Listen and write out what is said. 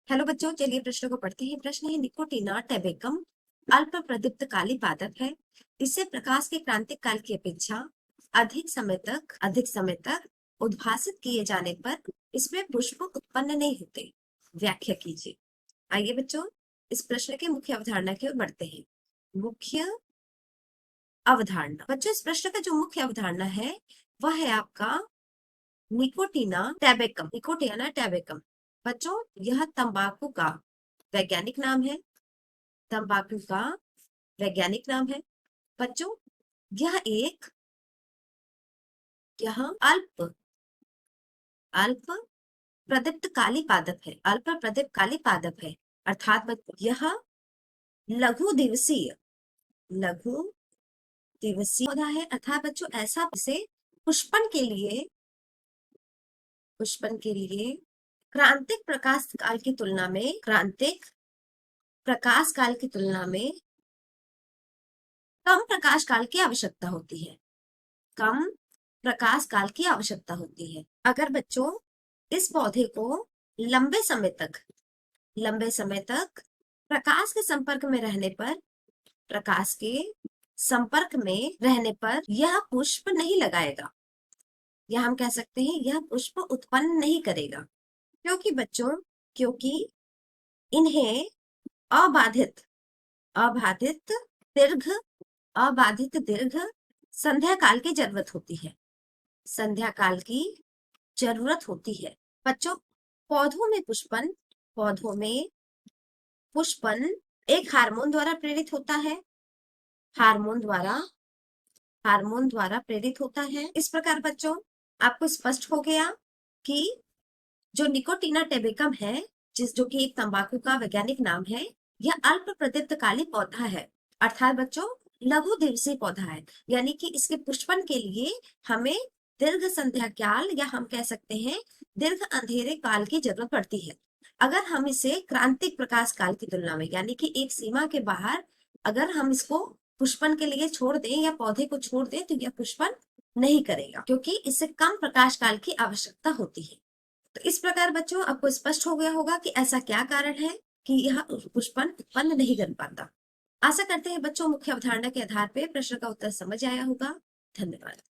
Hello बच्चों, चलिए प्रश्न को पढ़ते हैं। प्रश्न है, निकोटीना टैबेकम अल्प प्रदीप्त काली पादप है। इससे प्रकाश के क्रांतिक काल की अपेक्षा अधिक समय तक उद्भासित किए जाने पर इसमें पुष्प उत्पन्न नहीं होते। व्याख्या कीजिए। आइए बच्चों, इस प्रश्न के मुख्य अवधारणा की ओर बढ़ते हैं। मुख्य अवधारणा बच्चों, इस प्रश्न का जो मुख्य अवधारणा है वह है आपका निकोटीना टैबेकम। बच्चों, यह तंबाकू का वैज्ञानिक नाम है। तंबाकू का वैज्ञानिक नाम है। बच्चों, यह एक यह अल्प अल्प प्रदीप्त काली पादप है। अल्प प्रदीप्त काली पादप है, अर्थात यह लघु दिवसीय लघु दिवसीय पौधा है। अर्थात बच्चों, ऐसा इसे पुष्पन के लिए क्रांतिक प्रकाश काल की तुलना में कम प्रकाश काल की आवश्यकता होती है। कम प्रकाश काल की आवश्यकता होती है। अगर बच्चों इस पौधे को लंबे समय तक प्रकाश के संपर्क में रहने पर यह पुष्प नहीं लगाएगा, या हम कह सकते हैं यह पुष्प उत्पन्न नहीं करेगा। क्योंकि इन्हें अबाधित दीर्घ संध्या काल की जरूरत होती है। बच्चों, पौधों में पुष्पन एक हार्मोन द्वारा प्रेरित होता है। इस प्रकार बच्चों, आपको स्पष्ट हो गया कि जो निकोटीना टैबेकम है, जो कि एक तंबाकू का वैज्ञानिक नाम है, यह अल्प प्रदीप्त काली पौधा है। अर्थात बच्चों, लघु दिवसीय पौधा है, यानी कि इसके पुष्पन के लिए हमें दीर्घ संध्या काल, या हम कह सकते हैं दीर्घ अंधेरे काल की जरूरत पड़ती है। अगर हम इसे क्रांतिक प्रकाश काल की तुलना में, यानी कि एक सीमा के बाहर अगर हम इसको पुष्पन के लिए छोड़ दें या पौधे को छोड़ दें, तो यह पुष्पन नहीं करेगा, क्योंकि इसे कम प्रकाश काल की आवश्यकता होती है। तो इस प्रकार बच्चों, आपको स्पष्ट हो गया होगा कि ऐसा क्या कारण है कि यह पुष्पन उत्पन्न नहीं कर पाता। आशा करते हैं बच्चों, मुख्य अवधारणा के आधार पर प्रश्न का उत्तर समझ आया होगा। धन्यवाद।